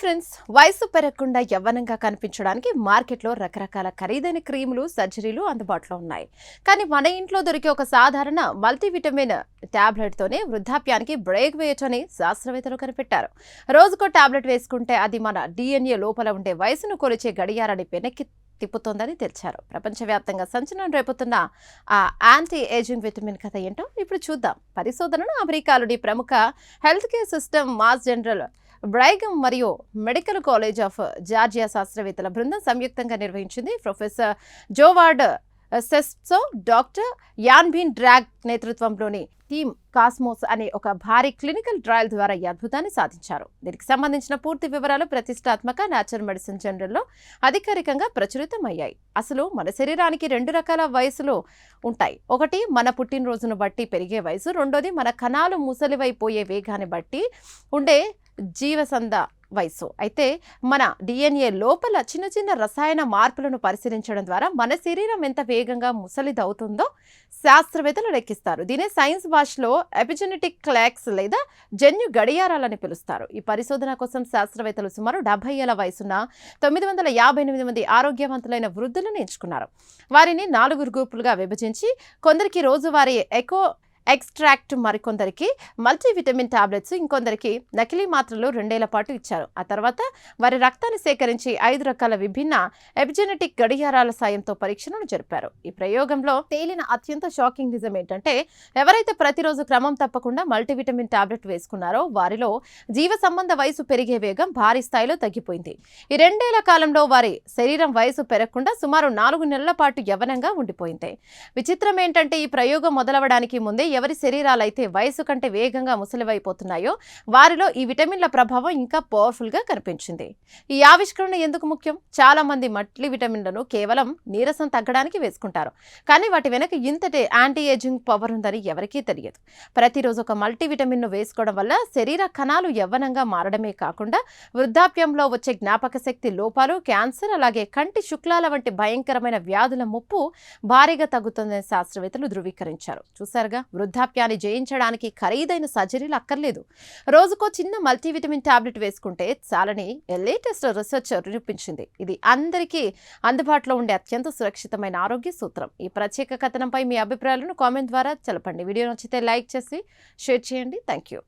Friends, వయసు పెరగకుండా యవ్వనంగా కనిపించడానికి మార్కెట్లో రకరకాల ఖరీదైన క్రీములు, సర్జరీలు అందుబాటులో ఉన్నాయి. కానీ మన ఇంట్లో దొరికే ఒక సాధారణ మల్టీవిటమిన్ టాబ్లెట్తోనే వృద్ధాప్యానికి బ్రేక్ వేయొచ్చని శాస్త్రవేత్తలు కనిపెట్టారు. రోజుకో టాబ్లెట్ వేసుకుంటే అది మన DNA లోపల ఉండే వయసును కొలిచే గడియారాన్ని వెనక్కి తిప్పుతోందని తెలిచారు. ప్రపంచవ్యాప్తంగా సంచలనం రేపుతున్న ఆ యాంటీ ఏజింగ్ విటమిన్ కథ ఏంటో ఇప్పుడు చూద్దాం. పరిశోధనను అమెరికాలోని ప్రముఖ health care system Mass General Brigham మరియు మెడికల్ కాలేజ్ ఆఫ్ జార్జియా శాస్త్రవేత్తల బృందం సంయుక్తంగా నిర్వహించింది. ప్రొఫెసర్ జోవార్డ్ సెస్ట్సో, డాక్టర్ యాన్బిన్ డ్రాగ్ నేతృత్వంలోని టీమ్ కాస్మోస్ అనే ఒక భారీ క్లినికల్ ట్రయల్ ద్వారా ఈ అద్భుతాన్ని సాధించారు. దీనికి సంబంధించిన పూర్తి వివరాలు ప్రతిష్టాత్మక నేచర్ మెడిసిన్ జర్నల్లో అధికారికంగా ప్రచురితమయ్యాయి. అసలు మన శరీరానికి 2 రకాల వయసులు ఉంటాయి. ఒకటి మన పుట్టినరోజును బట్టి పెరిగే వయసు, రెండోది మన కణాలు ముసలివైపోయే వేగాన్ని బట్టి ఉండే జీవసంధ వయసు. అయితే మన DNA లోపల చిన్న చిన్న రసాయన మార్పులను పరిశీలించడం ద్వారా మన శరీరం ఎంత వేగంగా ముసలిదవుతుందో శాస్త్రవేత్తలు లెక్కిస్తారు. దీనే సైన్స్ భాషలో ఎపిజెనెటిక్ క్లాక్స్ లేదా జన్యు గడియారాలని పిలుస్తారు. ఈ పరిశోధన కోసం శాస్త్రవేత్తలు సుమారు 70 ఏళ్ల వయసున్న 958 మంది ఆరోగ్యవంతులైన వృద్ధులను ఎంచుకున్నారు. వారిని 4 గ్రూపులుగా విభజించి కొందరికి రోజువారీ ఎక్స్ట్రాక్ట్, మరికొందరికి మల్టీవిటమిన్ టాబ్లెట్స్, ఇంకొందరికి నకిలీ మాత్రలు 2 ఏళ్ల పాటు ఇచ్చారు. ఆ తర్వాత వారి రక్తాన్ని సేకరించి 5 రకాల విభిన్న ఎపిజెనెటిక్ గడియారాల సాయంతో పరీక్షలను జరిపారు. ఈ ప్రయోగంలో తేలిన అత్యంత షాకింగ్ నిజం ఏంటంటే, ఎవరైతే ప్రతిరోజు క్రమం తప్పకుండా మల్టీవిటమిన్ టాబ్లెట్ వేసుకున్నారో వారిలో జీవ సంబంధ వయసు పెరిగే వేగం భారీ స్థాయిలో తగ్గిపోయింది. ఈ 2 ఏళ్ల కాలంలో వారి శరీరం వయసు పెరగకుండా సుమారు 4 నెలల పాటు యవ్వనంగా ఉండిపోయింది. విచిత్రం ఏంటంటే, ఈ ప్రయోగం మొదలవడానికి ముందే ఎవరి శరీరాలైతే వయసు కంటే వేగంగా ముసలివైపోతున్నాయో వారిలో ఈ విటమిన్ల ప్రభావం ఇంకా పవర్ఫుల్ గా కనిపించింది. ఈ ఆవిష్కరణ ఎందుకు ముఖ్యం? చాలా మంది మల్టీ విటమిన్లను కేవలం నీరసం తగ్గడానికి వేసుకుంటారు, కానీ వాటి వెనక ఇంతటి యాంటీ ఏజింగ్ పవర్ ఉందని ఎవరికీ తెలియదు. ప్రతిరోజు ఒక మల్టీ విటమిన్ ను వేసుకోవడం వల్ల శరీర కణాలు యవ్వనంగా మారడమే కాకుండా వృద్ధాప్యంలో వచ్చే జ్ఞాపక శక్తి లోపాలు, క్యాన్సర్, అలాగే కంటి శుక్లాల వంటి భయంకరమైన వ్యాధుల ముప్పు భారీగా తగ్గుతుందని శాస్త్రవేత్తలు ధృవీకరించారు. చూసారుగా, వృద్ధాప్యాన్ని జయించడానికి ఖరీదైన సర్జరీలు అక్కర్లేదు. రోజుకో చిన్న మల్టీవిటమిన్ టాబ్లెట్ వేసుకుంటే చాలని లేటెస్ట్ రీసెర్చ్ నిరూపించింది. ఇది అందరికీ అందుబాటులో ఉండే అత్యంత సురక్షితమైన ఆరోగ్య సూత్రం. ఈ ప్రత్యేక కథనంపై మీ అభిప్రాయాలను కామెంట్ ద్వారా తెలపండి. వీడియో నచ్చితే లైక్ చేసి షేర్ చేయండి. Thank you.